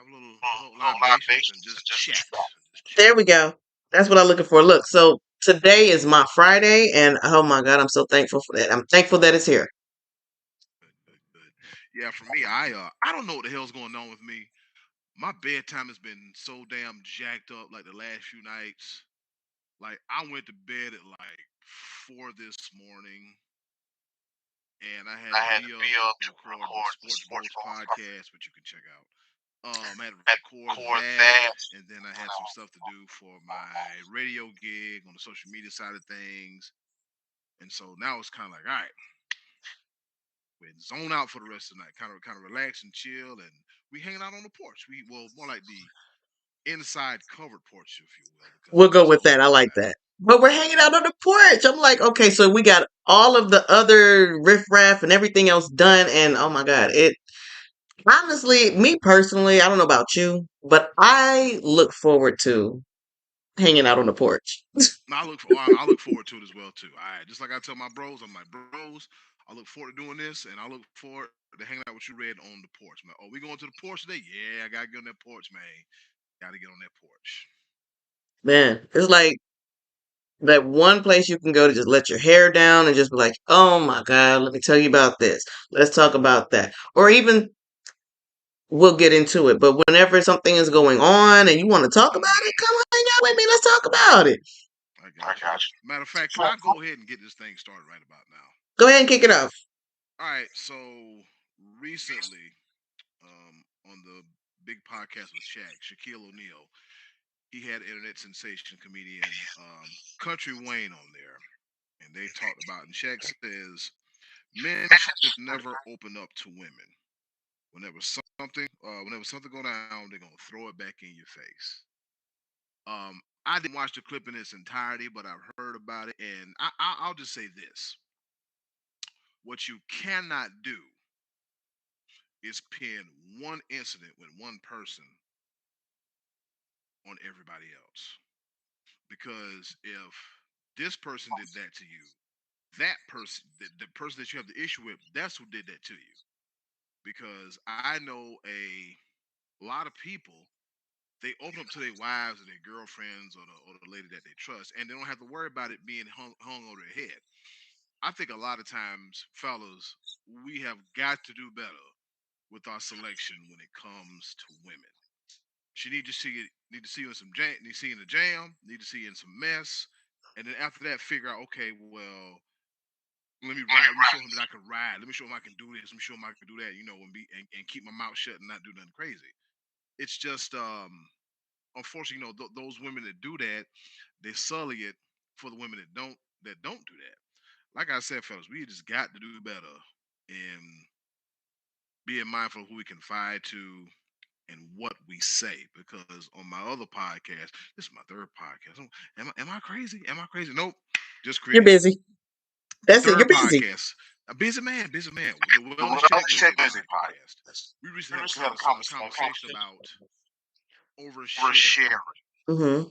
have a little libations and just chat. There we go. That's what I'm looking for. Look, so today is my Friday, and oh my God, I'm so thankful for that. I'm thankful that it's here. Good. Yeah, for me, I don't know what the hell's going on with me. My bedtime has been so damn jacked up like the last few nights. Like I went to bed at like 4 this morning, and I had to be up to record the Sports Podcast, which you can check out. I had to record that, and then I had some stuff to do for my radio gig on the social media side of things. And so now it's kind of like, all right, we zone out for the rest of the night, kind of relax and chill, and we hanging out on the porch. More like the inside covered porch, if you will, because We'll go with it's that. I like outside. that. But we're hanging out on the porch. I'm like, okay, so we got all of the other riffraff and everything else done, and oh my God, it honestly, me personally, I don't know about you, but I look forward to hanging out on the porch. I look forward to it as well too. All right, just like I tell my bros, I'm like, bros, I look forward to doing this, and I look forward to hanging out with you, Red, on the porch. Man, oh, we going to the porch today? Yeah, I gotta get on that porch, man. Gotta get on that porch. Man, it's like that one place you can go to just let your hair down and just be like, oh my God, let me tell you about this. Let's talk about that. Or even we'll get into it. But whenever something is going on and you want to talk about it, come hang out with me. Let's talk about it. I got you. Matter of fact, can I go ahead and get this thing started right about now? Go ahead and kick it off. All right. So recently, on the big podcast with Shaquille O'Neal, he had internet sensation comedian Country Wayne on there, and they talked about. And Shaq says men should never open up to women. Whenever something go down, they're gonna throw it back in your face. I didn't watch the clip in its entirety, but I've heard about it, and I'll just say this: what you cannot do is pin one incident with one person on everybody else. Because if this person did that to you, that person, the person that you have the issue with, that's who did that to you. Because I know a lot of people, they open up to their wives or their girlfriends or the lady that they trust, and they don't have to worry about it being hung over their head. I think a lot of times, fellas, we have got to do better with our selection when it comes to women. She need to see you in some jam, need to see you in the jam, need to see you in some mess, and then after that, figure out, okay, well, let me ride. Let me show him that I can ride. Let me show him I can do this. Let me show him I can do that. And keep my mouth shut and not do nothing crazy. It's just unfortunately, those women that do that, they sully it for the women that don't do that. Like I said, fellas, we just got to do better in being mindful of who we confide to and what we say. Because on my other podcast, this is my third podcast. Am I crazy? Am I crazy? Nope. Just You're crazy. busy. The That's it. You're third busy. podcast. A busy man, busy man. The Wellness Check Busy podcast. We recently had a conversation about oversharing. Mm-hmm.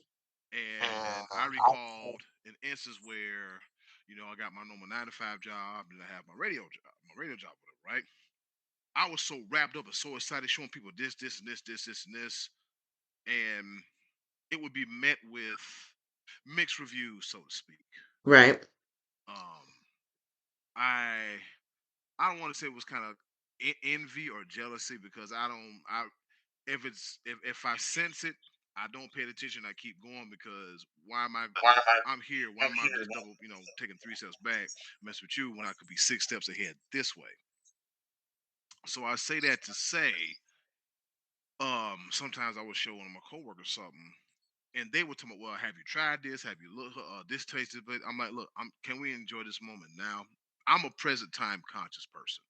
And I recalled an instance where, I got my normal 9 to 5 job and I have my radio job, whatever, right? I was so wrapped up and so excited showing people this, and this, and this. And it would be met with mixed reviews, so to speak. Right. Um, I I don't want to say it was kind of envy or jealousy because I don't. If I sense it, I don't pay attention. I keep going because why am I? I'm here. Why am I just double? Taking 3 steps back, mess with you when I could be 6 steps ahead this way. So I say that to say, sometimes I will show one of my coworkers something, and they would tell me, "Well, have you tried this? Have you looked this tasted?" But I'm like, "Look, can we enjoy this moment now?" I'm a present time conscious person.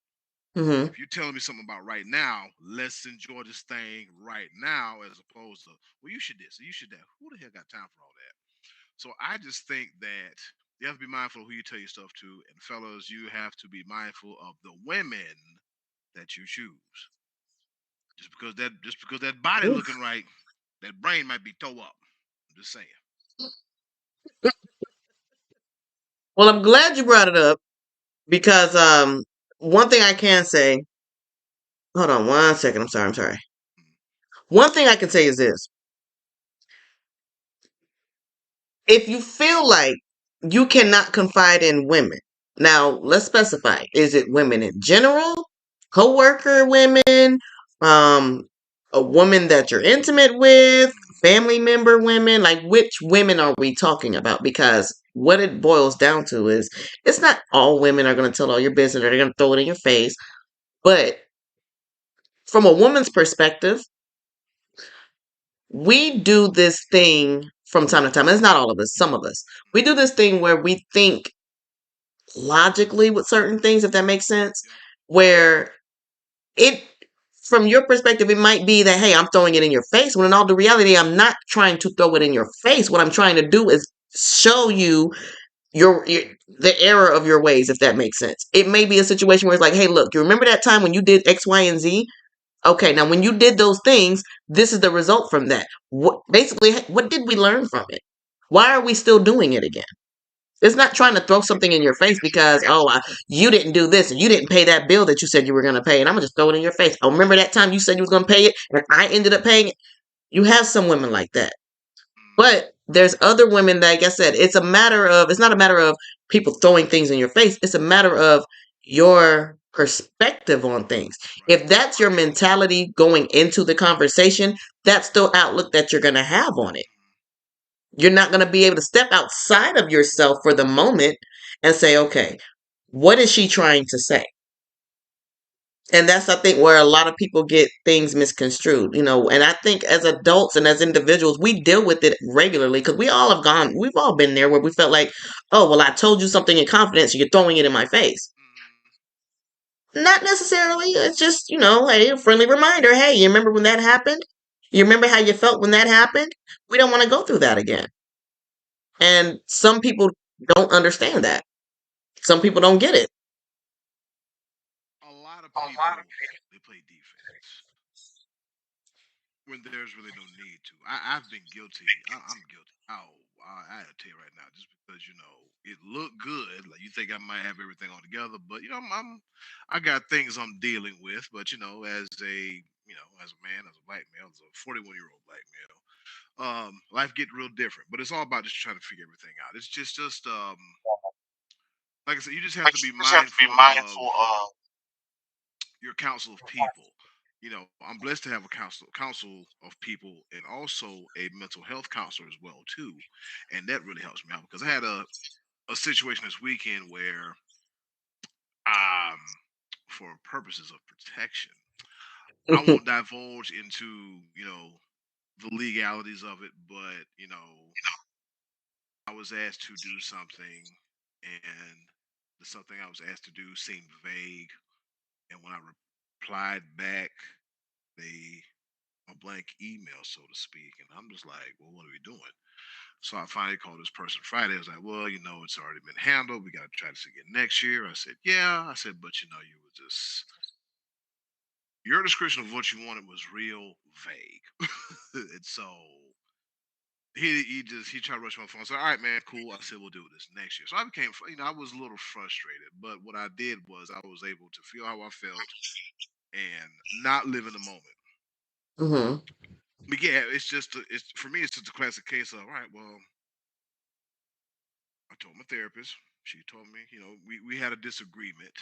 Mm-hmm. If you're telling me something about right now, let's enjoy this thing right now, as opposed to, well, you should this, you should that. Who the hell got time for all that? So I just think that you have to be mindful of who you tell your stuff to, and fellas, you have to be mindful of the women that you choose. Just because that body looking right, that brain might be toe up. I'm just saying. Well, I'm glad you brought it up because one thing I can say. Hold on one second. I'm sorry. Mm. One thing I can say is this: if you feel like you cannot confide in women, now let's specify: is it women in general, coworker women, um, a woman that you're intimate with, family member women? Like, which women are we talking about? Because what it boils down to is it's not all women are going to tell all your business or they're going to throw it in your face. But from a woman's perspective, we do this thing from time to time. It's not all of us, some of us. We do this thing where we think logically with certain things, if that makes sense. Yep. Where it, from your perspective, it might be that, hey, I'm throwing it in your face. When in all the reality, I'm not trying to throw it in your face. What I'm trying to do is show you your the error of your ways, if that makes sense. It may be a situation where it's like, hey, look, you remember that time when you did X, Y, and Z? Okay, now when you did those things, this is the result from that. What basically, what did we learn from it? Why are we still doing it again? It's not trying to throw something in your face because, oh, you didn't do this and you didn't pay that bill that you said you were going to pay, and I'm gonna just throw it in your face. Oh, remember that time you said you was going to pay it and I ended up paying it? You have some women like that, but there's other women that, like I said, it's not a matter of people throwing things in your face. It's a matter of your perspective on things. Right. If that's your mentality going into the conversation, that's the outlook that you're going to have on it. You're not going to be able to step outside of yourself for the moment and say, okay, what is she trying to say? And that's, I think, where a lot of people get things misconstrued, and I think as adults and as individuals, we deal with it regularly because we've all been there where we felt like, oh, well, I told you something in confidence, you're throwing it in my face. Not necessarily. It's just, hey, a friendly reminder. Hey, you remember when that happened? You remember how you felt when that happened? We don't want to go through that again. And some people don't understand that. Some people don't get it. A lot of people, they play defense when there's really no need to. I've been guilty. I'm guilty. I tell you right now, just because it looked good, like you think I might have everything all together, but I got things I'm dealing with. But as a man, as a black male, as a 41-year-old black male, life get real different. But it's all about just trying to figure everything out. It's just like I said, you just have to be mindful of your council of people. I'm blessed to have a council of people and also a mental health counselor as well too, and that really helps me out because I had a situation this weekend where um for purposes of protection, I won't divulge into the legalities of it, but I was asked to do something, and the something I was asked to do seemed vague, and when I replied back, they a blank email, so to speak. And I'm just like, well, what are we doing? So I finally called this person Friday. I was like, well, it's already been handled. We got to try this again next year. I said, yeah. I said, but you were just, your description of what you wanted was real vague. And so he tried to rush my phone. I said, all right, man, cool. I said, we'll do this next year. So I became, I was a little frustrated, but what I did was I was able to feel how I felt and not live in the moment. Hmm. But yeah, it's for me. It's just a classic case of, all right. Well, I told my therapist. She told me, we had a disagreement.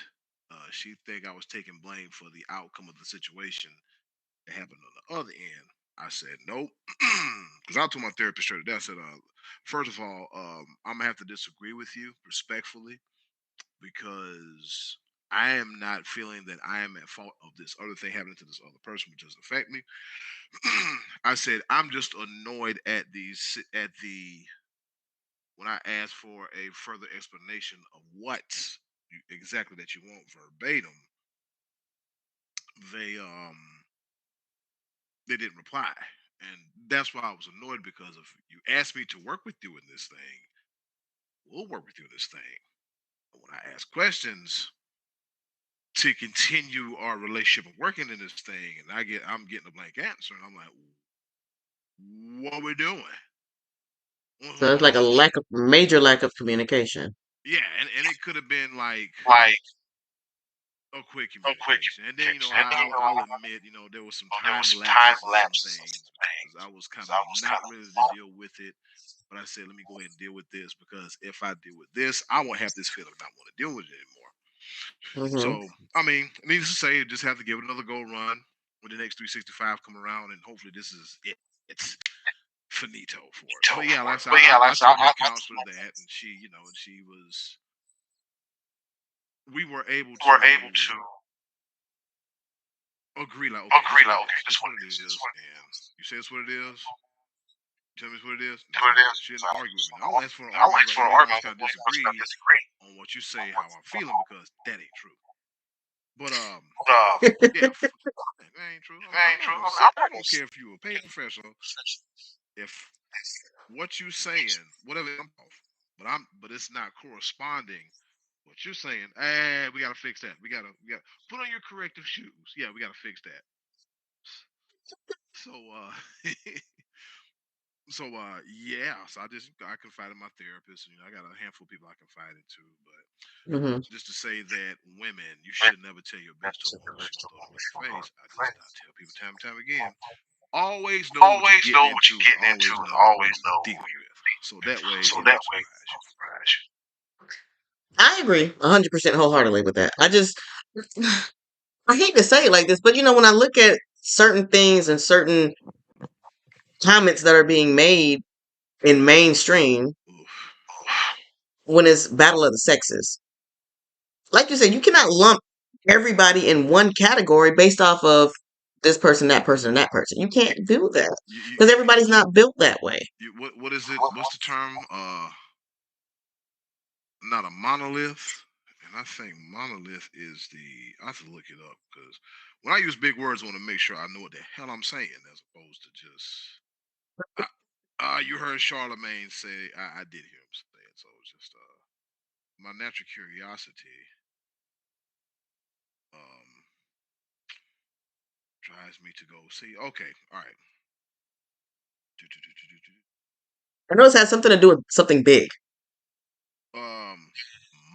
She think I was taking blame for the outcome of the situation that happened on the other end. I said nope, because I told my therapist straight down. I said, first of all, I'm gonna have to disagree with you respectfully because I am not feeling that I am at fault of this other thing happening to this other person, which doesn't affect me. I said I'm just annoyed at the when I asked for a further explanation of what exactly that you want verbatim, they um they didn't reply. And that's why I was annoyed because if you asked me to work with you in this thing, we'll work with you in this thing. But when I ask questions to continue our relationship of working in this thing and I'm getting a blank answer and I'm like, what are we doing? So it's like a major lack of communication. Yeah, and it could have been like a quick communication. And then, I'll admit, there was some time lapses in some things because I was kind of not ready to deal with it. But I said, let me go ahead and deal with this because if I deal with this, I won't have this feeling not want to deal with it anymore. Mm-hmm. So, I mean, needless to say, just have to give it another go run when the next 365 come around, and hopefully this is it. It's finito for it. But yeah, like I said, I told my counselor that, and she was. We were able to agree, like, okay, this is what it is. This is what it is, and you say it's what it is. Tell me it's what it is. That's all it is. She didn't argue with me. I don't ask for an argument. Like, we gonna just kind of disagree on what you say, how I'm feeling, because that ain't true. But yeah, that ain't true. I don't care if you're a paid professional. If what you saying, whatever I'm off, but it's not corresponding. What you're saying, we gotta fix that. We gotta put on your corrective shoes. Yeah, we gotta fix that. So yeah. So I confide in my therapist. I got a handful of people I confide into, but Mm-hmm. just to say that women, you should never tell your bitch to what she gonna throw away your face. I tell people time and time again, always know what you're getting into and always know who you're dealing with. So that way it won't surprise you. I agree 100% wholeheartedly with that. I hate to say it like this, but when I look at certain things and certain comments that are being made in mainstream Oof. when it's battle of the sexes, like you said, you cannot lump everybody in one category based off of this person, that person, and that person. You can't do that You, because everybody's not built that way. what is it? What's the term? Not a monolith. And I think monolith is I have to look it up because when I use big words, I want to make sure I know what the hell I'm saying as opposed to just. You heard Charlemagne say, I did hear him say it, so it's just my natural curiosity um, drives me to go see. Okay, all right. I know it has something to do with something big. Um,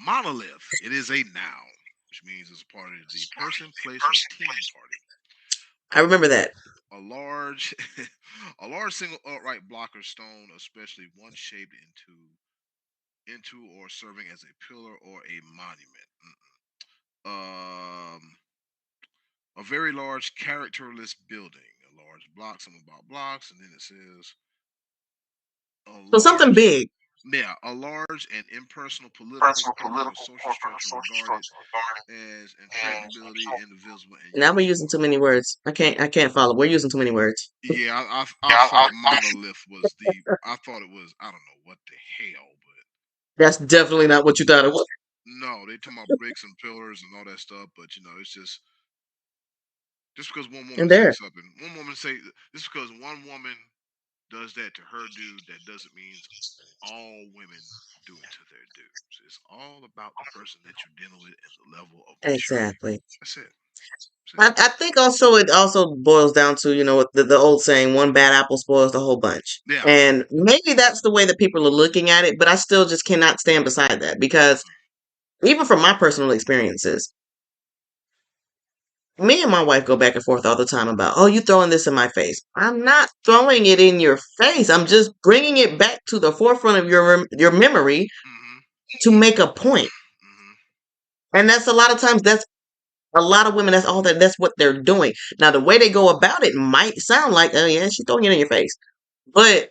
monolith. It is a noun, which means it's part of the person, place, or team party. I remember that. A large, a large single upright block or stone, especially one shaped into or serving as a pillar or a monument. A very large characterless building. A large block, something about blocks, and then it says a So something large, big. yeah, a large and impersonal political, corporate, or social structure regarded as intractability, indivisible, and Now we're using too uniform. many words. I can't follow. We're using too many words. Yeah, I thought monolith was the. I thought it was. I don't know what the hell, but That's definitely not what you thought it was. no, they talking about bricks and pillars and all that stuff. But it's just because one woman And say there. something, one woman say just because one woman does that to her dude, that doesn't mean all women do it to their dudes. It's all about the person that you're dealing with and the level of maturity. Exactly. That's it. That's it. I think also it also boils down to, the old saying, one bad apple spoils the whole bunch. Yeah. And maybe that's the way that people are looking at it, but I still just cannot stand beside that because even from my personal experiences, me and my wife go back and forth all the time about, oh, you throwing this in my face. I'm not throwing it in your face. I'm just bringing it back to the forefront of your memory Mm-hmm. to make a point. Mm-hmm. And that's a lot of times, that's a lot of women, that's what they're doing. Now, the way they go about it might sound like, oh yeah, she's throwing it in your face. But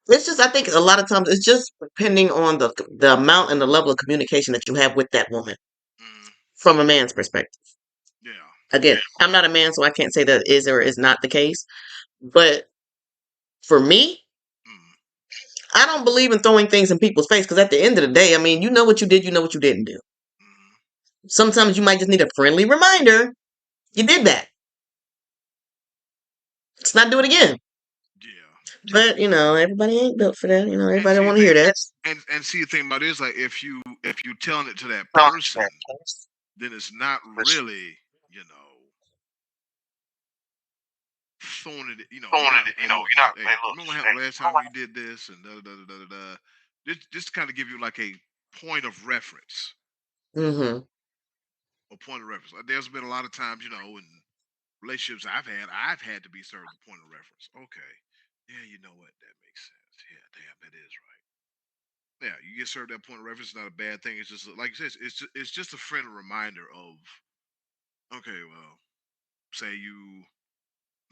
it's just, I think a lot of times it's just depending on the amount and the level of communication that you have with that woman Mm-hmm. from a man's perspective. Yeah. Again, I'm not a man, so I can't say that is or is not the case. But for me, Mm-hmm. I don't believe in throwing things in people's face because at the end of the day, I mean, you know what you did, you know what you didn't do. Mm-hmm. Sometimes you might just need a friendly reminder. You did that. Let's not do it again. Yeah. But everybody ain't built for that. And Everybody see don't the want to thing, hear that. and see the thing about it is like if you telling it to that person, then it's not really you know throwing it. You're not. Hey, look. Hey, remember how last time we did this and da da da da da. Da. Just to kind of give you like a point of reference. Mm-hmm. a point of reference. There's been a lot of times, in relationships I've had to be served a point of reference. Okay, yeah, you know what? That makes sense. Yeah, damn, that is right. Yeah, you get served that point of reference. It's not a bad thing. It's just like you said, it's just a friendly reminder of okay, well, say you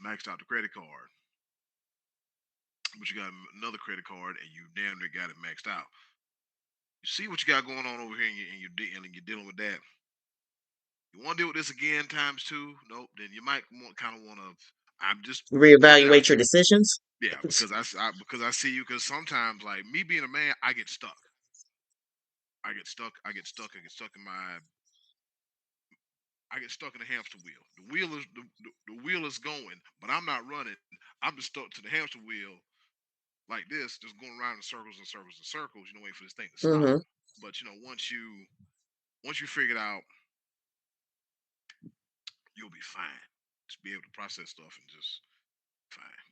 maxed out the credit card, but you got another credit card and you damn near got it maxed out. You see what you got going on over here, and you're dealing with that. You want to deal with this again times two? Nope. Then you might kind of want to. I'm just putting it out Reevaluate your there. decisions. Yeah, because I see you. Because sometimes, like me being a man, I get stuck. I get stuck. I get stuck. I get stuck in my. I get stuck in the hamster wheel. The wheel is going, but I'm not running. I'm just stuck to the hamster wheel like this, just going around in circles and circles and circles. Waiting for this thing to stop. Mm-hmm. But once you figure it out, you'll be fine. Just be able to process stuff and just fine.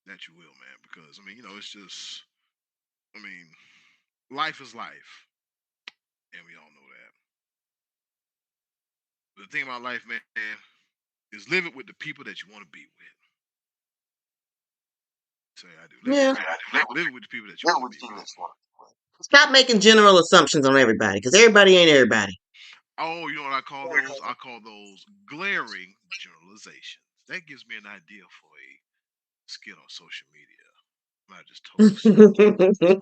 That you will, man. Because I mean, it's just. I mean, life is life, and we all know that. But the thing about life, man, is live it with the people that you want to be with. Say I do. Yeah. Live it with the people that you want to be with. Stop making general assumptions on everybody because everybody ain't everybody. Oh, you know what I call those? I call those glaring generalizations. That gives me an idea for a skit on social media. I just told you something you can tell,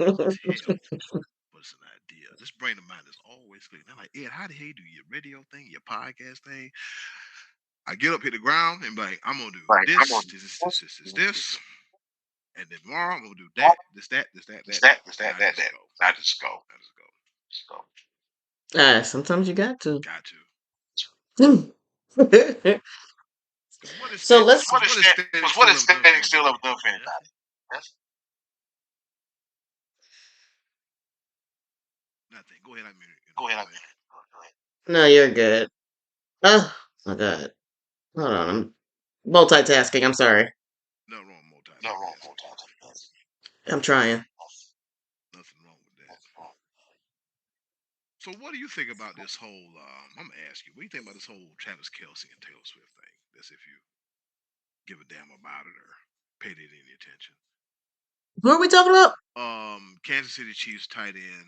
but it's an idea. This brain of mine is always clear. I'm like, Ed, how the hell you do your radio thing, your podcast thing? I get up, hit the ground, and be like, I'm gonna do this, and then tomorrow I'm gonna do that, this, that. And I just go. I just go. Sometimes you got to. Got to. so Because what is let's. aesthetic still ever done for anybody? Nothing. Nothing. Go ahead, I mean, go ahead. No, you're good. Oh my god. Hold on. I'm multitasking. I'm sorry. Nothing wrong with multitasking. I'm trying. Nothing wrong with that. So, what do you think about this whole? I'm gonna ask you. What do you think about this whole Travis Kelsey and Taylor Swift thing? That's if you give a damn about it or paid it any attention. Who are we talking about? Kansas City Chiefs tight end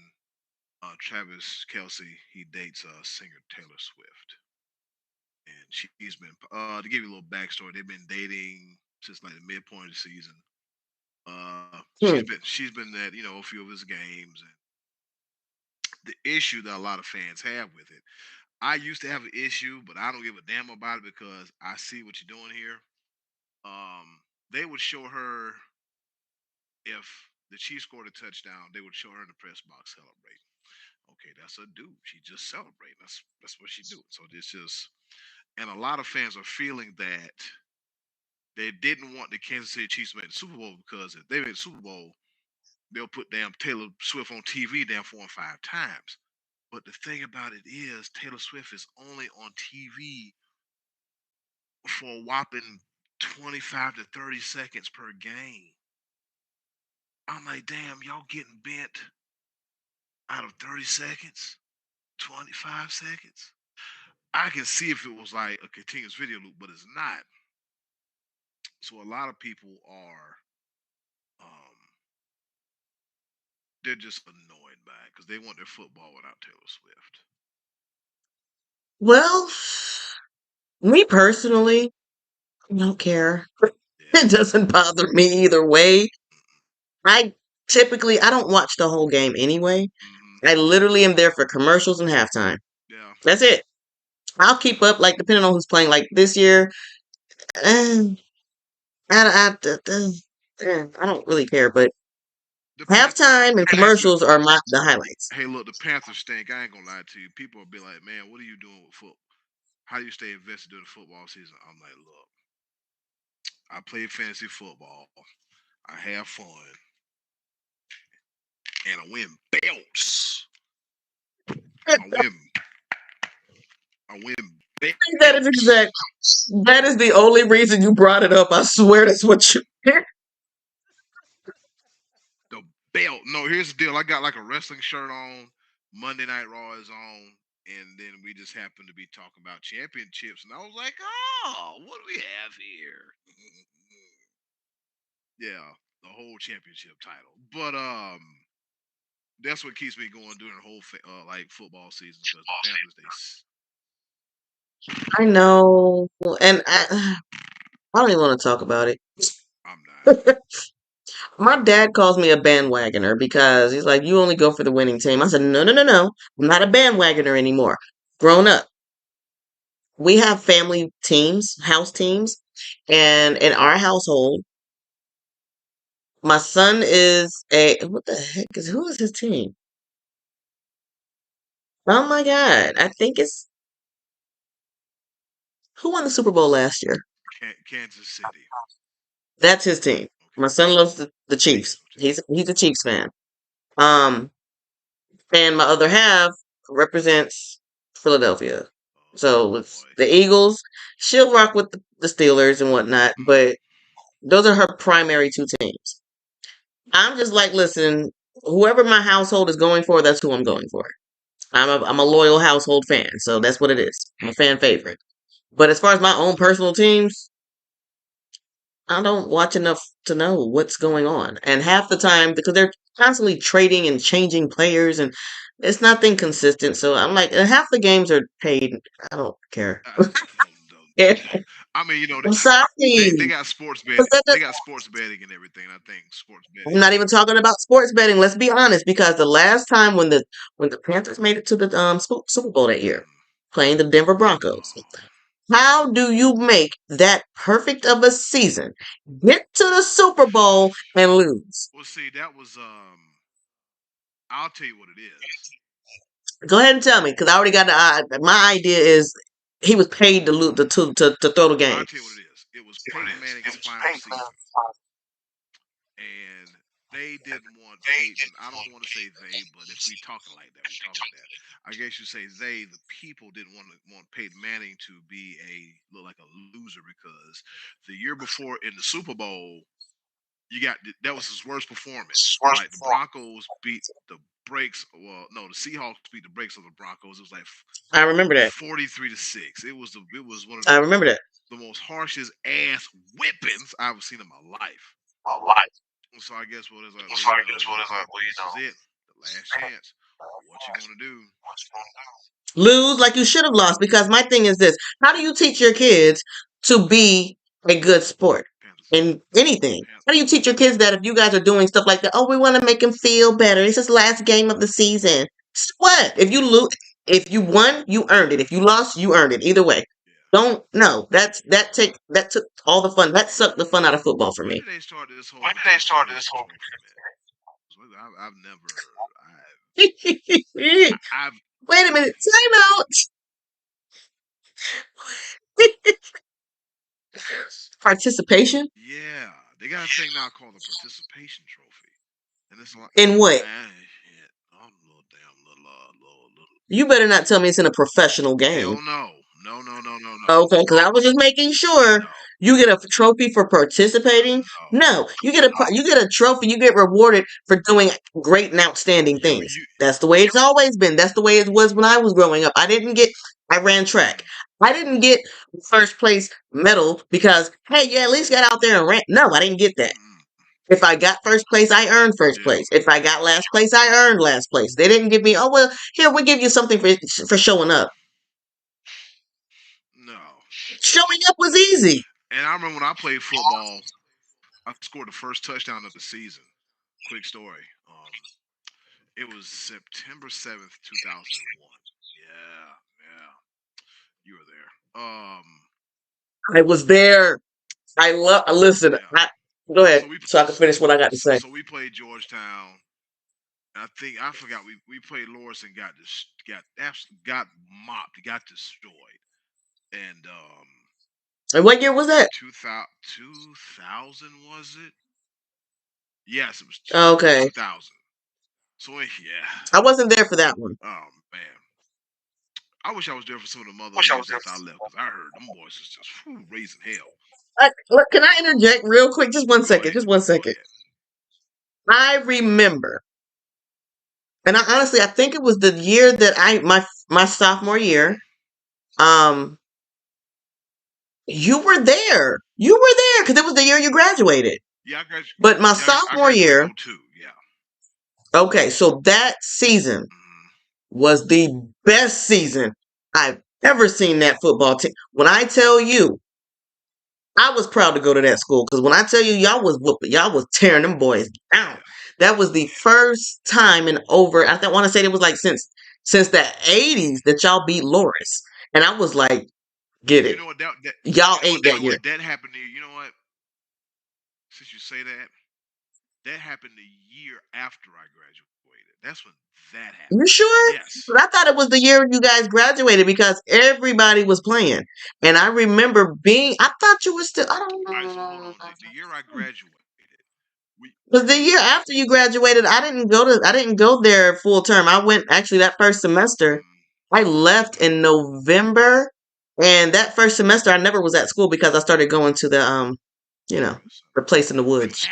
Travis Kelsey. He dates singer Taylor Swift, and she's been to give you a little backstory. They've been dating since like the midpoint of the season. Hmm. She's been at a few of his games, and the issue that a lot of fans have with it. I used to have an issue, but I don't give a damn about it because I see what you're doing here. They would show her if the Chiefs scored a touchdown, they would show her in the press box celebrating. Okay, that's a dude. She just celebrating. That's what she do. So this just and a lot of fans are feeling that they didn't want the Kansas City Chiefs to make the Super Bowl because if they made the Super Bowl, they'll put damn Taylor Swift on TV damn 4 and 5 times. But the thing about it is Taylor Swift is only on TV for a whopping 25 to 30 seconds per game. I'm like, damn, y'all getting bent out of 30 seconds, 25 seconds. I can see if it was like a continuous video loop, but it's not. So a lot of people are, um, they're just annoyed by it because they want their football without Taylor Swift. Well, me personally, I don't care. Yeah. It doesn't bother me either way. I I don't watch the whole game anyway. Mm-hmm. I literally am there for commercials and halftime. Yeah. That's it. I'll keep up, like, depending on who's playing. Like, this year, uh, I don't really care, but The Panthers. halftime and Hey, look. commercials are the highlights. Hey, look. The Panthers stink. I ain't gonna lie to you. People will be like, "Man, what are you doing with football? How do you stay invested during the football season?" I'm like, "Look, I play fantasy football. I have fun, and I win belts. I win. I win That is belts. exact. That is the only reason you brought it up. I swear that's what you. The belt. No, here's the deal. I got like a wrestling shirt on. Monday Night Raw is on, and then we just happened to be talking about championships, and I was like, "Oh, what do we have here?" Yeah, the whole championship title. But that's what keeps me going during the whole like football season because the Panthers I know, and I don't even want to talk about it. I'm not. My dad calls me a bandwagoner because he's like, "You only go for the winning team." I said, "No, no, no, no. I'm not a bandwagoner anymore. Grown up. We have family teams, house teams, and in our household, my son is a what the heck is who is his team? Oh my God. I think it's who won the Super Bowl last year? Kansas City. That's his team. Okay. My son loves the Chiefs. Okay. He's a Chiefs fan. Um, and my other half represents Philadelphia. Oh So it's boy. the Eagles. She'll rock with the Steelers and whatnot, Mm. but those are her primary two teams. I'm just like, listen, whoever my household is going for, that's who I'm going for. I'm a loyal household fan, so that's what it is. I'm a fan favorite. But as far as my own personal teams, I don't watch enough to know what's going on. And half the time, because they're constantly trading and changing players, and it's nothing consistent. So I'm like, half the games are paid. I don't care. I mean, I'm they sorry. got sports bet. 'Cause that They does- got sports betting and everything. I think sports I'm betting. not even talking about sports betting. Let's be honest, because the last time when the Panthers made it to the Super Bowl that year, Mm. playing the Denver Broncos, Oh. how do you make that perfect of a season, get to the Super Bowl, and lose? Well, see, that was I'll tell you what it is. Go ahead and tell me, because I already got my idea is he was paid to lose to throw the game. I'll tell you what it is. It was Peyton Manning's final season, and they didn't want Peyton. I don't want to say they, but if we talking like that, we talking like that. I guess you say they. The people didn't want Peyton Manning to be look like a loser because the year before in the Super Bowl, you got that was his worst performance. Like the Broncos beat the brakes. Well, no, the Seahawks beat the brakes of the Broncos. It was like I remember that. 43-6. It was one of I remember that. the most harshest ass whippings I've seen in my life. So I guess what is like, well, this is it, the last chance. What you gonna do? Lose like you should have lost, because my thing is this: how do you teach your kids to be a good sport Panthers. in anything? How do you Panthers. teach your kids that if you guys are doing stuff like that? Oh, we want to make them feel better. It's his last game of the season. So what? If you lose, if you won, you earned it. If you lost, you earned it. Either way. Yeah. Don't no. That took all the fun. That sucked the fun out of football for When me. did they start this whole participation trophy, man? 'Cause I've never, Wait I've a minute. Time out. Participation yeah, they got a thing now called the participation trophy, and it's like, in what? shit, I'm a little damn little. You better not tell me it's in a professional game. Hell no, no, no, no, no, no, Okay, because I was just making sure no, you get a trophy for participating. no. No, you get a trophy. You get rewarded for doing great and outstanding things. You, That's the way it's always been. That's the way it was when I was growing up. I ran track. I didn't get first place medal because hey, you at least got out there and ran. No, I didn't get that. mm, If I got first place, I earned first yeah, place. If I got last place, I earned last place. They didn't give me, oh well, here we give you something for showing up. no. Showing up was easy. And I remember when I played football, I scored the first touchdown of the season. Quick story. It was September 7th, 2001. Yeah, yeah, you were there. I was there. Listen. Yeah. Go ahead, So we so I can finish what I got to say. so we played Georgetown. I forgot we played Loris and got mopped, got destroyed. And And what year was that? 2000 was it? Yes, it was Okay, 2000. So yeah. I wasn't there for that one. Oh man. I wish I was there for some of the other years after I left because I heard them boys was just raising hell. Look, can I interject real quick? Just one Go second. ahead. Just one Go second. ahead. I remember, and I think it was the year that my sophomore year. Um, you were there. You were there because it was the year you graduated. Yeah, I graduated. But my Yeah, I sophomore graduated year, in '02. Yeah. okay, so that season Mm-hmm. was the best season I've ever seen that football team. When I tell you, I was proud to go to that school because when I tell you, y'all was tearing them boys down. Yeah. That was the first time in over. I want to say it was like since the '80s that y'all beat Loris, and I was like, get You it, know what? That y'all ate you that know year. what? That happened to you. You know what? Since you say that, that happened the year after I graduated. That's when that You happened. sure? Yes. 'Cause I thought it was the year you guys graduated because everybody was playing. And I remember being, I thought you were still, I don't All right. So hold know. on. The year I graduated, we Because the year after you graduated, I didn't go there full term. I went actually that first semester. mm, I left in November. And that first semester I never was at school because I started going to the, you know, career the place in the center. woods.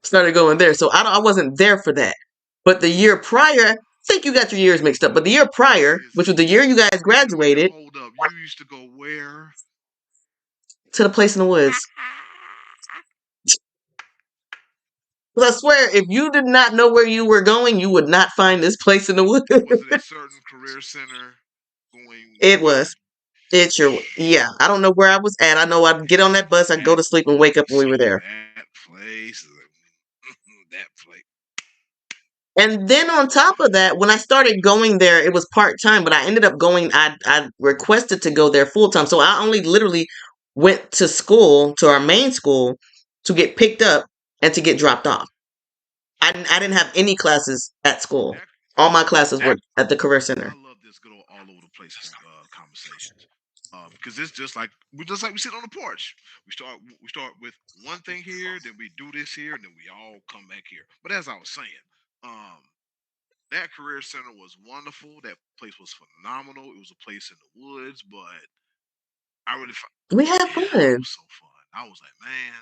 Started going there. So I wasn't there for that. But the year prior, I think you got your years mixed up. But the year prior, which was the year you guys Wait a minute. graduated, Hold up. You used to go where? to the place in the woods. Because I swear, if you did not know where you were going, you would not find this place in the woods. Was it a certain career center going It where? was. It's your, yeah. I don't know where I was at. I know I'd get on that bus, I'd go That to sleep and wake up when we were see there. that place. That place. And then on top of that, when I started going there, it was part time, but I ended up going, I requested to go there full time. So I only literally went to school, to our main school, to get picked up and to get dropped off. I didn't have any classes at school. That All my classes were at the career I center. love this good old all over the place conversations. Because it's just like we sit on the porch. We start with one thing here, then we do this here, and then we all come back here. But as I was saying, um, that career center was wonderful. That place was phenomenal. It was a place in the woods, but I really, We had yeah, it fun. was so fun. I was like, man,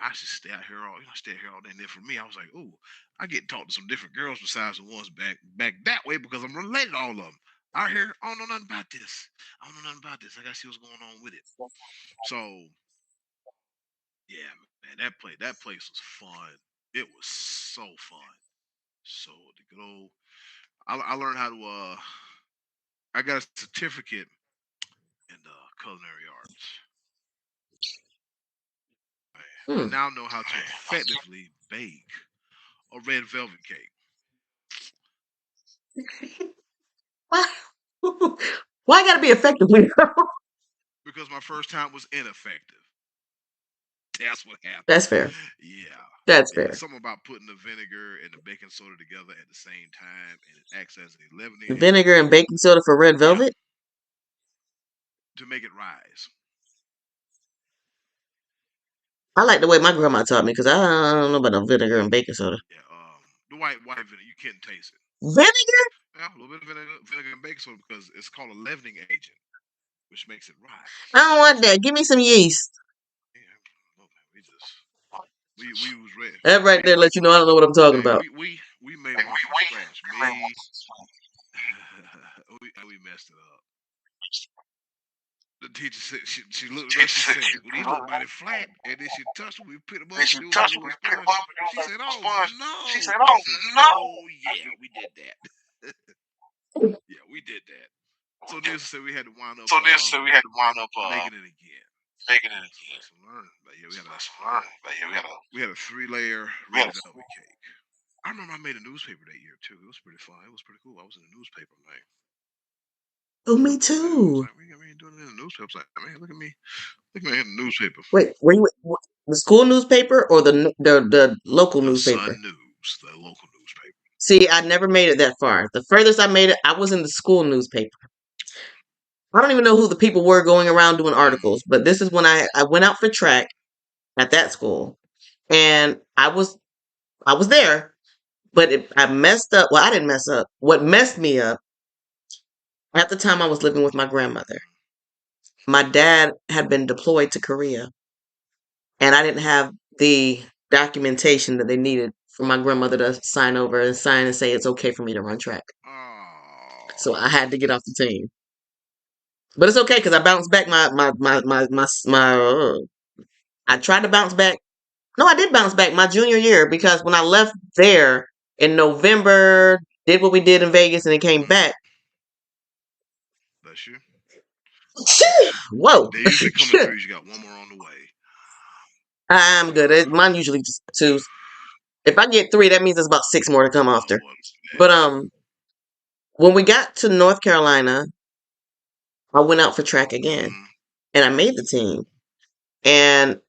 I should stay out here stay out here all day. And then for me, I was like, ooh, I get to talk to some different girls besides the ones back that way because I'm related to all of them. Out here, I don't know nothing about this. I don't know nothing about this. I gotta see what's going on with it. So yeah, man, that place was fun. It was so fun. So the good old, I learned how to I got a certificate in culinary arts. I Hmm. now know how to effectively bake a red velvet cake Why? Why gotta be effective? because my first time was ineffective. That's what happened. That's fair. Yeah. That's Yeah, fair. something about putting the vinegar and the baking soda together at the same time, and it acts as a leavening Vinegar agent. and baking soda for red Yeah, velvet? to make it rise. I like the way my grandma taught me because I don't know about no vinegar and baking soda. Yeah, the white vinegar you can't taste it. Vinegar? Yeah, a little bit of vinegar and baking soda because it's called a leavening agent, which makes it I rise. don't want that. Give me some yeast. Yeah, look, man, we was ready. That right there lets you know I don't know what I'm talking Hey, about. we made one from scratch. Me, we messed it up. The teacher said she looked at us. She said, "Well, these look mighty flat." And then she touched them. We picked them up and it was like a little sponge. She said, "Oh no!" I said, "Oh yeah, we did that. Yeah, we did that." So needless to say, we had to wind up making it again. That's a lesson learned. But yeah, we had a 3 layer red velvet cake. I remember I made a newspaper that year too. It was pretty fun. It was pretty cool. I was in the newspaper, man. Oh, me Yeah, I was too. like, we ain't doing it in the newspaper. I was like, man, look at me in the newspaper. Wait, were you the school newspaper or the local The newspaper? Sun News, the local newspaper. See, I never made it that far. The furthest I made it, I was in the school newspaper. I don't even know who the people were going around doing Mm, articles, but this is when I went out for track at that school, and I was there, but I messed up. Well, I didn't mess up. What messed me up at the time I was living with my grandmother. mm. My dad had been deployed to Korea, and I didn't have the documentation that they needed for my grandmother to sign over and sign and say it's okay for me to run track. So I Oh, had to get off the team. But it's okay because I bounced back my. I tried to bounce back. No, I did bounce back my junior year because when I left there in November, did what we did in Vegas, and then came back. bless you. Whoa. They usually come in threes. You got one more on the way. I'm good. Mine usually just two. If I get three, that means there's about six more to come Oh, after. well, But when we got to North Carolina, I went out for track again, mm-hmm. and I made the team. And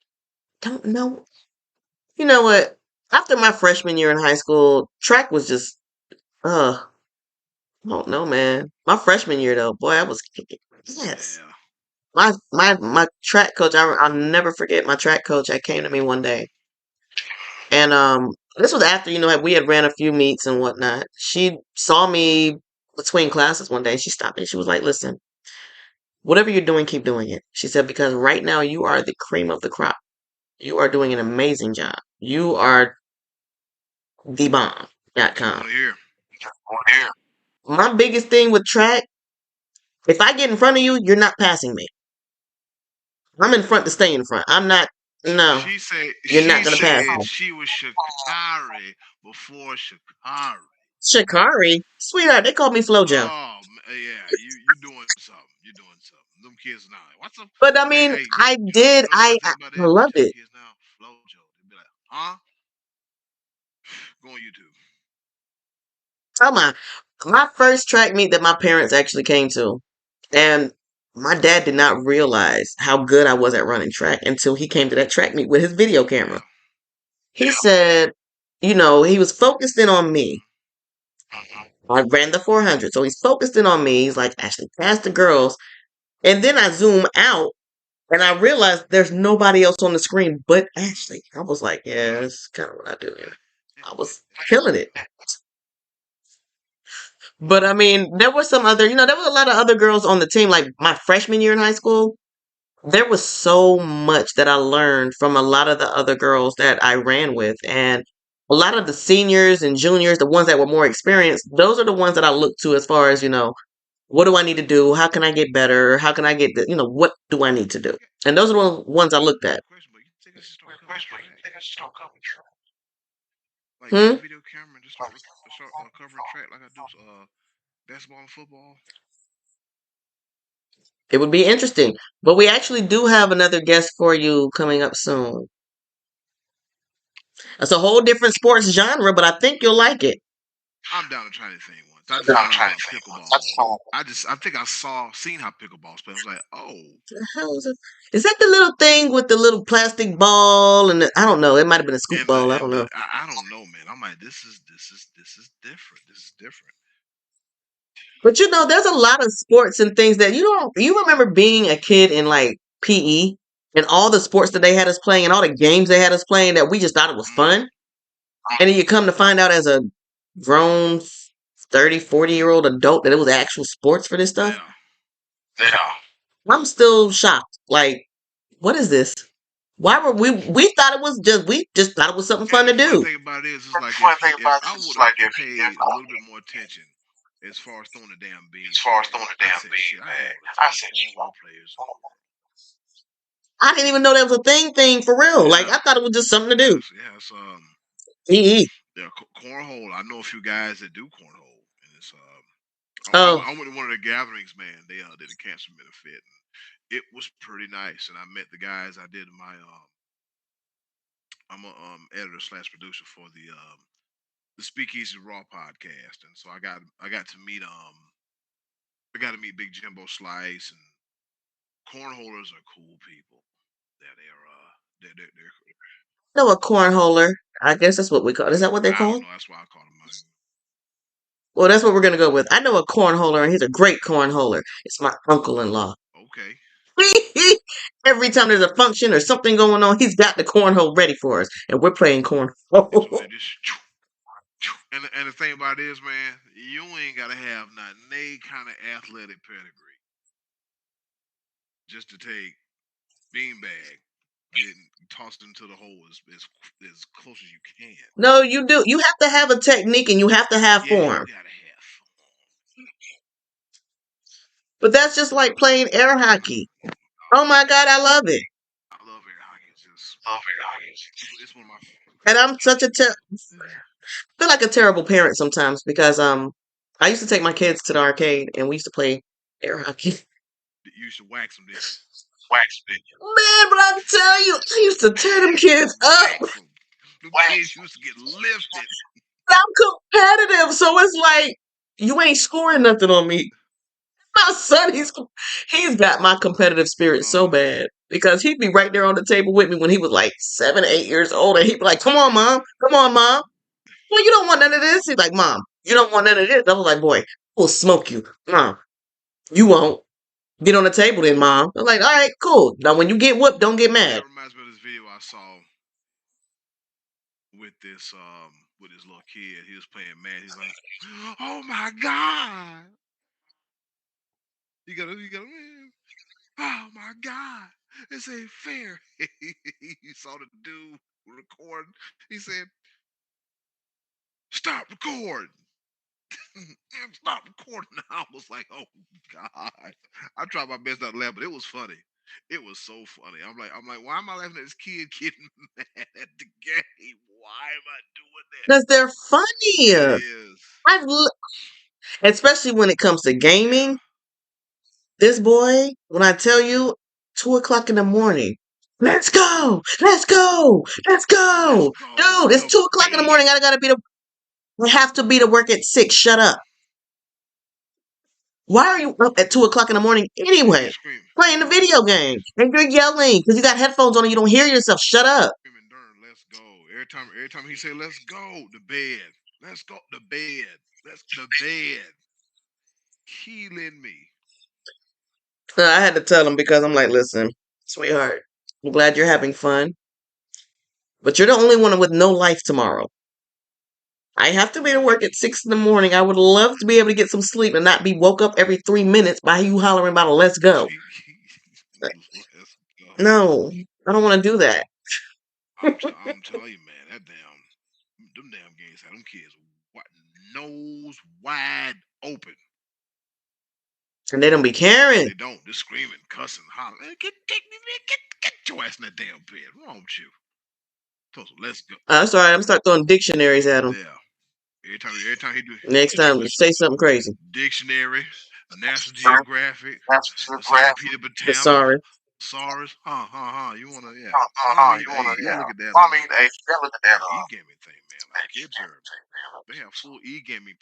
don't know, you know what? After my freshman year in high school, track was just, I don't know, man. My freshman year though, boy, I was kicking. Yes, Yeah. my track coach. I'll never forget my track coach. I came to me one day, and this was after we had ran a few meets and whatnot. She saw me between classes one day. She stopped me. She was like, "Listen, whatever you're doing, keep doing it." She said, "Because right now you are the cream of the crop. You are doing an amazing job. You are the bomb. Dot That's what I com." want to hear. My biggest thing with track, if I get in front of you, you're not passing me. I'm in front to stay in front. I'm not. No, She said you're not gonna pass me. she was Shikari before Shikari. Shikari, sweetheart, they called me FloJo. Oh yeah, you doing something. You're doing something. Them kids now. What's up? But I Hey mean, hey, I did. you know what I think about I that? You loved tell it. kids now, Flojo. They be like, huh? Go on YouTube. Tell my first track meet that my parents actually came to, and my dad did not realize how good I was at running track until he came to that track meet with his video camera. Yeah. He said, he was focused in on me. Mm-hmm. I ran the 400, so he's focused in on me. He's like, Ashley, pass the girls. And then I zoom out and I realized there's nobody else on the screen but Ashley. I was like, yeah, that's kind of what I do here. I was killing it. But I mean, there were some other, there was a lot of other girls on the team. Like my freshman year in high school, there was so much that I learned from a lot of the other girls that I ran with. And a lot of the seniors and juniors, the ones that were more experienced, those are the ones that I look to as far as, what do I need to do? How can I get better? How can I get what do I need to do? And those are the ones I looked at. Question, but you think I should start covering track? Like get a Hmm? video camera and just start covering track like I do basketball and football. It would be interesting. But we actually do have another guest for you coming up soon. It's a whole different sports genre, but I think you'll like it. I'm down to try anything once. I just found out about pickleball. I think I seen how pickleball's played. I was like, oh, The hell is it? Is that the little thing with the little plastic ball and I don't know. It might have been a scoop ball. I don't know. I don't know, man. I'm like, this is different. This is different. But there's a lot of sports and things that you remember being a kid in like PE and all the sports that they had us playing and all the games they had us playing that we just thought it was Mm-hmm. fun. And then you come to find out as a grown 30, 40-year-old adult that it was actual sports for this stuff. Yeah. I'm still shocked. Like, what is this? Why were we thought it was we just thought it was something fun And to the fun do. thing about it is like if I would have paid a little bit more attention as far as throwing the damn beanbag, I said shit. I had one of the top cornhole players in the world. I didn't even know that was a thing for real. Like Yeah. I thought it was just something to do. Yes. PE. Yeah, cornhole. I know a few guys that do cornhole, and it's Oh, I went to one of the gatherings, man. They did a cancer benefit. And it was pretty nice, and I met the guys. I did my I'm a editor slash producer for the Speakeasy Raw podcast, and so I got to meet Big Jimbo Slice, and cornholers are cool people. Yeah, they're I know a cornholer. I guess that's what we call. Is that what they I don't call? know. That's why I call them. Well, that's what we're gonna go with. I know a cornholer, and he's a great cornholer. It's my uncle-in-law. Okay. Every time there's a function or something going on, he's got the cornhole ready for us, and we're playing cornhole. So they just and the thing about it is, man, you ain't gotta have not any kind of athletic pedigree just to take beanbag, toss it into the hole as close as you can. No, you do. You have to have a technique and you have to have Yeah, you form. gotta have fun. But that's just like playing air hockey. Oh my God, I love it. I love air hockey. It's one of my And I'm such a feel like a terrible parent sometimes because I used to take my kids to the arcade and we used to play air hockey. You used to wax them, didn't you? Man, but I tell you, I used to tear them kids up. Wax them. Them kids used to get lifted. I'm competitive, so it's like you ain't scoring nothing on me. My son, he's got my competitive spirit so bad because he'd be right there on the table with me when he was like 7, 8 years old, and he'd be like, "Come on, mom, come on, mom. Well, you don't want none of this." He's like, "Mom, you don't want none of this." I was like, "Boy, we'll smoke you, mom. You won't get on the table, then, mom." I'm like, "All right, cool. Now, when you get whooped, don't get mad." That reminds me of this video I saw with this little kid. He was playing Madden. He's like, "Oh my god, you gotta, man. Oh my god, this ain't fair." He saw the dude recording. He said, "Stop recording." Stop recording. I was like, "Oh God!" I tried my best not to laugh, but it was funny. It was so funny. I'm like, why am I laughing at this kid getting mad at the game? Why am I doing that? Because they're funny. It is. I've, especially when it comes to Yeah. gaming. This boy, when I tell you, 2 o'clock in the morning. Let's go! Let's go! Let's Let's go! go Dude, it's to 2 o'clock in the morning. bed. I have to be to work at 6. Shut up. Why are you up at 2 o'clock in the morning And you anyway? scream, Playing the video game. And you're yelling because you got headphones on and you don't hear yourself. Shut up. screaming during "Let's go." Every time he say "Let's go," the bed. Let's go to bed. Let's the bed. Killing me. So I had to tell him because I'm like, listen, sweetheart, I'm glad you're having fun, but you're the only one with no life tomorrow. I have to be to work at 6 in the morning. I would love to be able to get some sleep and not be woke up every 3 minutes by you hollering about a let's go. Let's go. No, I don't want to do that. I'm telling you, man, them damn games had them kids nose wide open. And they don't be caring. They don't. They're screaming, cussing, hollering. Hey, get your ass in that damn bed. What's wrong with you? So let's go. That's all right. I'm gonna start throwing dictionaries at them. Yeah. Every time he do Next time, say something crazy. dictionary, National Geographic, Encyclopedia Britannica, Sorry. SARS. You wanna Mommy, hey, you look at that e-gaming thing, man. Like kids they have full e-gaming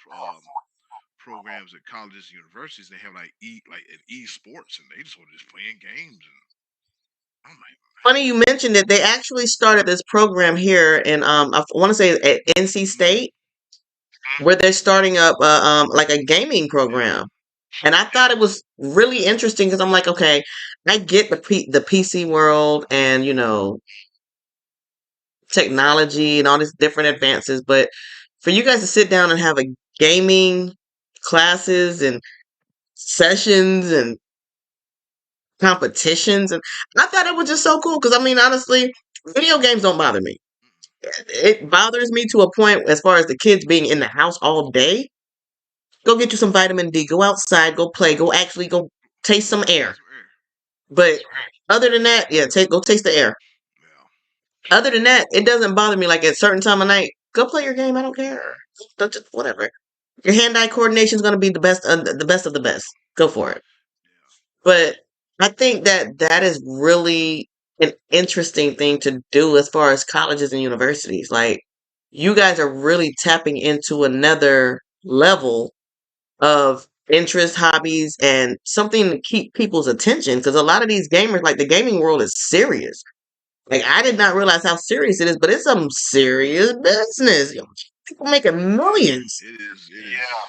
programs at colleges and universities. They have like an e-sports, and they just want to just playing games. And I'm like, Funny you mentioned it. They actually started this program here in I want to say at NC State, where they're starting up like a gaming yeah, program. And I thought it was really interesting because I'm like, okay, I get the PC world and technology and all these different advances, but for you guys to sit down and have a gaming classes and sessions and competitions, and I thought it was just so cool because I mean, honestly, video games don't bother me. It bothers me to a point as far as the kids being in the house all day. Go get you some vitamin D. Go outside. Go play. Go taste some take air. some air. But other than that, yeah, go taste the air. Yeah, Other than that, it doesn't bother me. Like at certain time of night, go play your game. I don't care. Just whatever. Your hand-eye coordination is going to be the best of the best. Go for it. yeah. But I think that is really an interesting thing to do as far as colleges and universities. Like you guys are really tapping into another level of interest, hobbies, and something to keep people's attention. Because a lot of these gamers, like the gaming world, is serious. Like I did not realize how serious it is, but it's some serious business. People making millions. It is. It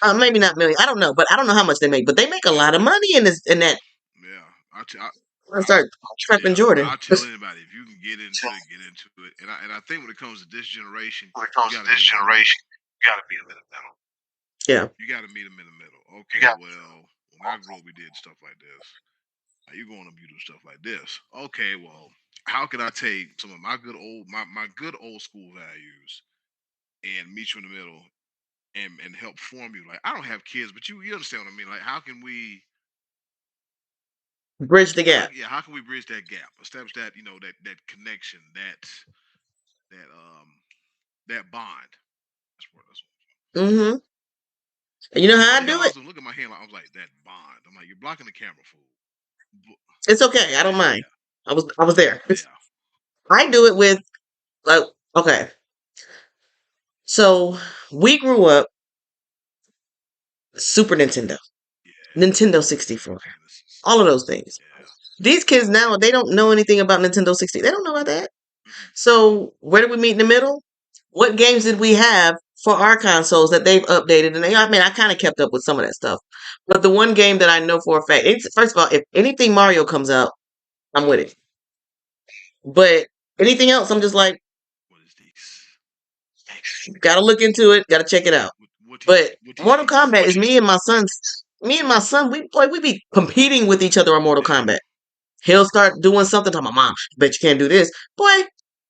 is. Maybe not millions. I don't know, but I don't know how much they make. But they make a lot of money in that. Yeah, I, t- I, I start prepping yeah. Jordan. I tell anybody if you can get into it, get into it. And I think when it comes to this generation, you got to meet them in the middle. Yeah. You got to meet them in the middle. Okay, well, when I grew up, we did stuff like this. Now you going up, you do stuff like this. Okay, well, how can I take some of my good old school values and meet you in the middle and help form you? Like I don't have kids, but you understand what I mean? Like how can we Bridge the gap. how can we bridge that gap, establish that that connection, that that bond? That's what. Mm-hmm. And you know It's how I funny how do I it? was looking at my hand, like I was like that bond. I'm like you're blocking the camera, fool. It's okay. I don't mind. Yeah, I was there. yeah, I do it with like okay. So we grew up Super Nintendo, yeah. Nintendo Oh 64, man, this is all of those things. yeah. These kids now, they don't know anything about Nintendo 60. They don't know about that. Mm-mm. So where did we meet in the middle? What games did we have for our consoles that they've updated? And I mean, I kind of kept up with some of that stuff. But the one game that I know for a fact, first of all, if anything Mario comes out, I'm with it. But anything else, I'm just like, What is these? gotta look into it, gotta check it out. What these? But What these Mortal these? Kombat is me and my son, we be competing with each other on Mortal Yeah. Kombat. He'll start doing something to my mom. Bet you can't do this. Boy,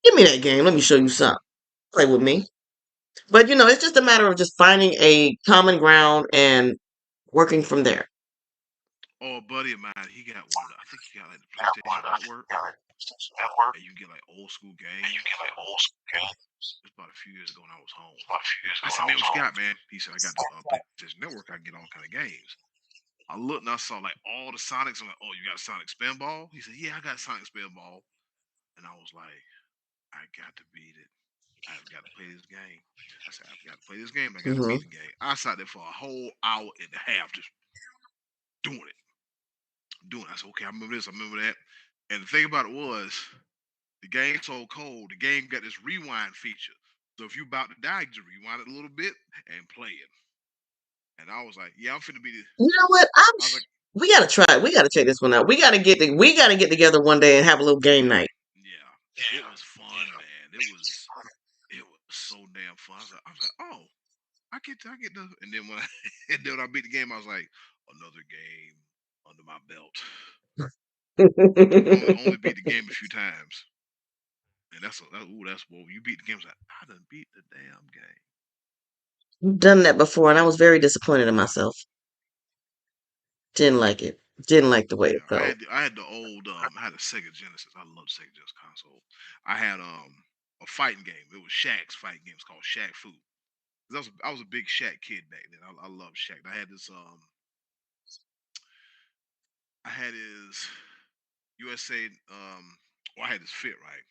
give me that game. Let me show you something. Play with me. But it's just a matter of just finding a common ground and working from there. Oh, a buddy of mine, he got one of the. I think he got like the PlayStation Network, and you can get like old school games. It's about a few years ago when I was home. I said, "Man, what you got, man?" He said, "I got the PlayStation Network. I can get all kind of games." I looked and I saw like all the Sonics. I'm like, "Oh, you got Sonic Spinball?" He said, "Yeah, I got Sonic Spinball." And I was like, "I got to beat it. I've got to play this game." I said, "I've got to play this game. I got to Hmm. beat the game." I sat there for a whole hour and a half just doing it, doing it. I said, "Okay, I remember this. I remember that." And the thing about it was, the game's so cold. The game got this rewind feature. So if you about to die, you just rewind it a little bit and play it. And I was like, "Yeah, I'm finna be the." You know what? I was like, We gotta try it. We gotta check this one out. We gotta get together one day and have a little game night. "Yeah, it was fun, man. It was so damn fun." I was like, "Oh, I get the." And then when I, and then when I beat the game, I was like, "Another game under my belt." Only beat the game a few times, and that's well. You beat the game. I was like, I done beat the damn game. Done that before, and I was very disappointed in myself. Didn't like it. Didn't like the way it Yeah, I felt. had the, I had the old I had a Sega Genesis. I love Sega Genesis console. I had a fighting game. It was Shaq's fighting game. It's called Shaq Fu. I was a big Shaq kid back then. I love Shaq. I had this I had his USA I had this fit right.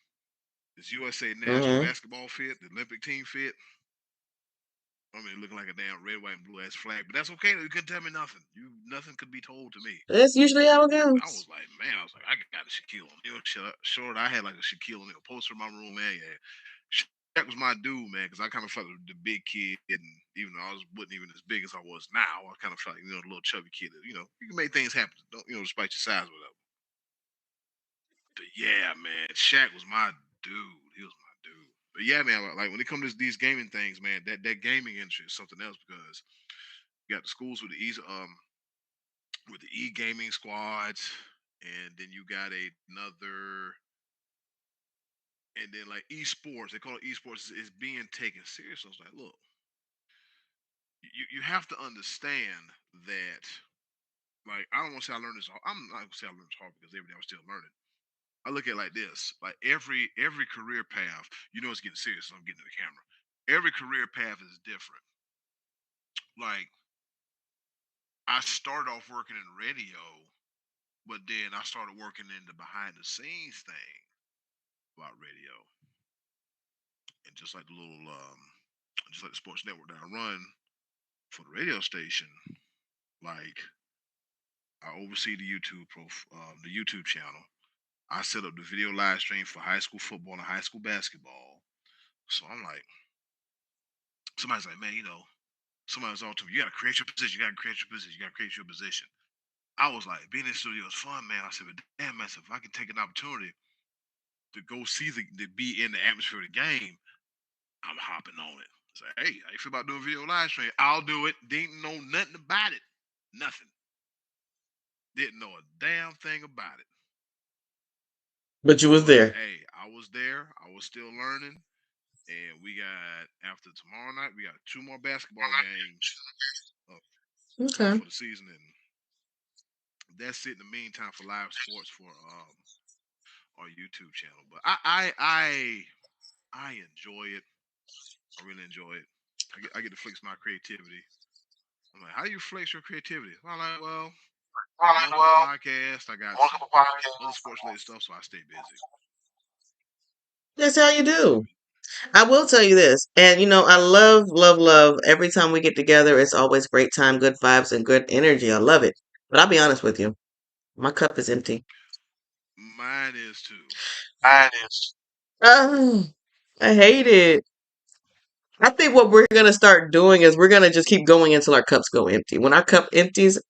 This USA national Hmm. basketball fit, the Olympic team fit. I mean, looking like a damn red, white, and blue ass flag, but that's okay. You couldn't tell me nothing. Nothing could be told to me. That's usually how it I goes. was like, man, I was like, I got a Shaquille O'Neal short. I had like a Shaquille O'Neal poster in my room, man. Yeah, Shaq was my dude, man, because I kind of felt like the big kid, and even though I wasn't even as big as I was now, I kind of felt like the little chubby kid. That, you can make things happen. Don't despite your size, or whatever. But yeah, man, Shaq was my dude. He was my dude. But yeah, man, like when it comes to these gaming things, man, that gaming industry is something else because you got the schools with the e gaming squads, and then you got another, and then like esports. They call it esports is being taken serious. I was like, look, you have to understand that. Like I don't want to say I learned this. I'm not gonna say I learned this hard because every day I'm still learning. I look at it like this: like every career path, it's getting serious. So I'm getting to the camera. Every career path is different. Like I started off working in radio, but then I started working in the behind the scenes thing about radio, and just like the sports network that I run for the radio station, like I oversee the YouTube channel. I set up the video live stream for high school football and high school basketball. So I'm like, somebody's like, man, somebody's all to me, you gotta create your position, you gotta create your position, you gotta create your position. I was like, being in the studio is fun, man. I said, but damn, man, if I can take an opportunity to go see to be in the atmosphere of the game, I'm hopping on it. Say, hey, how you feel about doing video live stream? I'll do it. Didn't know nothing about it. Nothing. Didn't know a damn thing about it. But you was But there. hey, I was there. I was still learning, and we got after tomorrow night, we got 2 more basketball games Okay. for the season, and that's it. In the meantime, for live sports for our YouTube channel. But I enjoy it. I really enjoy it. I get to flex my creativity. I'm like, how do you flex your creativity? I'm like, well, multiple podcasts. I got some other sports related stuff, so I stay busy. That's how you do. I will tell you this, and I love, love, love. Every time we get together, it's always great time, good vibes, and good energy. I love it. But I'll be honest with you, my cup is empty. Mine is too. Oh, I hate it. I think what we're gonna start doing is we're gonna just keep going until our cups go empty. When our cup empties,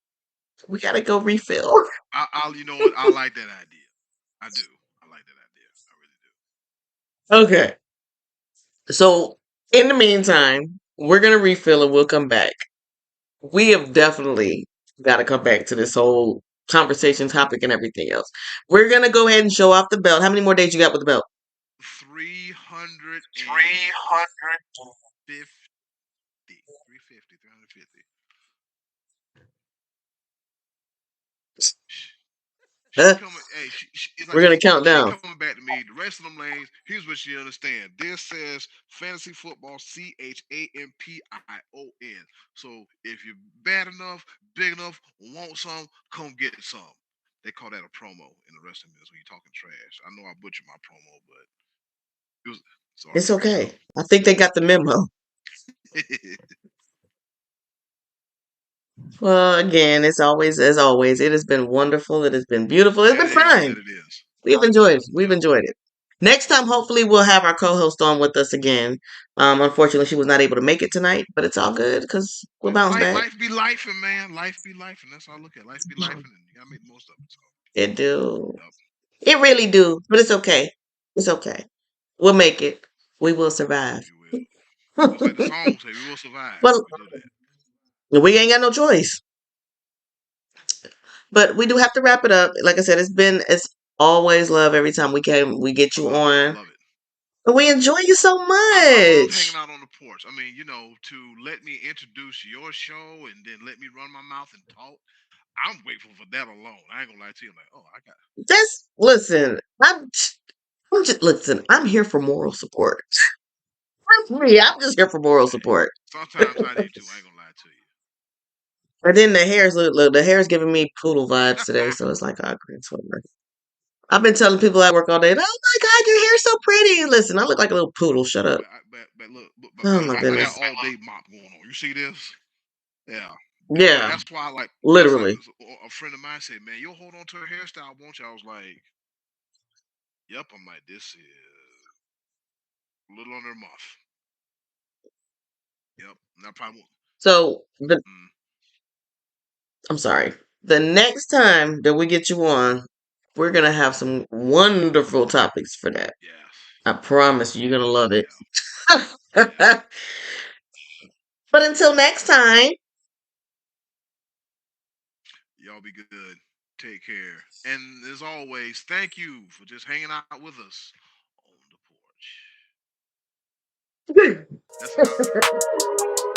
we gotta go refill. You know what? I like that idea. I do. I like that idea. I really do. Okay. So in the meantime, we're gonna refill and we'll come back. We have definitely got to come back to this whole conversation topic and everything else. We're gonna go ahead and show off the belt. How many more days you got with the belt? 350. 350. 350. She Huh? coming. Hey, it's like We're gonna this. count She down. coming back to me. The rest of them lanes. Here's what she understand. This says fantasy football. CHAMPION. So if you're bad enough, big enough, want some, come get some. They call that a promo in the wrestling business when you're talking trash. I know I butchered my promo, but it was sorry. It's okay. I think they got the memo. Well, again, it's always as always. It has been wonderful. It has been beautiful. It's that been it is. fun. That it is. We've enjoyed it. We've Yep. enjoyed it. Next time, hopefully, we'll have our co-host on with us again. Unfortunately, she was not able to make it tonight, but it's all good because we'll bounce back. Life be life, and man, life be life, and that's how I look at it. Life be life, and you gotta make the most of it. So, It do. yep, It really do, but it's okay. It's okay. We'll make it. We will survive. we will. Just like the song say, we will survive. Well, We know that. we ain't got no choice. But we do have to wrap it up. Like I said, it's always love every time we get I you love it. I on. love it. And we enjoy you so I love hanging much. out on the porch. I mean, to let me introduce your show and then let me run my mouth and talk. I'm grateful for that alone. I ain't gonna lie to you. I'm like, oh, I got. Just listen. I'm just listen. I'm here for moral support. That's me. I'm just here for moral Hey, support. sometimes I do too. I ain't gonna lie to you. And then the hair's look. The hair's giving me poodle vibes today, so it's like, oh, great, whatever. I've been telling people I work all day. Oh my god, your hair's so pretty. Listen, I look like a little poodle. Shut up. But look, Oh my I got goodness. all day mop going on. You see this? Yeah. Yeah, That's why, like, that's like literally. a friend of mine said, "Man, you'll hold on to her hairstyle, won't you?" I was like, "Yep." I'm like, "This is a little under a month." Yep. And I probably won't. So Mm, I'm sorry. The next time that we get you on, we're gonna have some wonderful topics for that. yes. I promise you, you're gonna love it. Yeah. Yeah. But until next time, Y'all be good. Take care. And as always, thank you for just hanging out with us on the porch. That's out.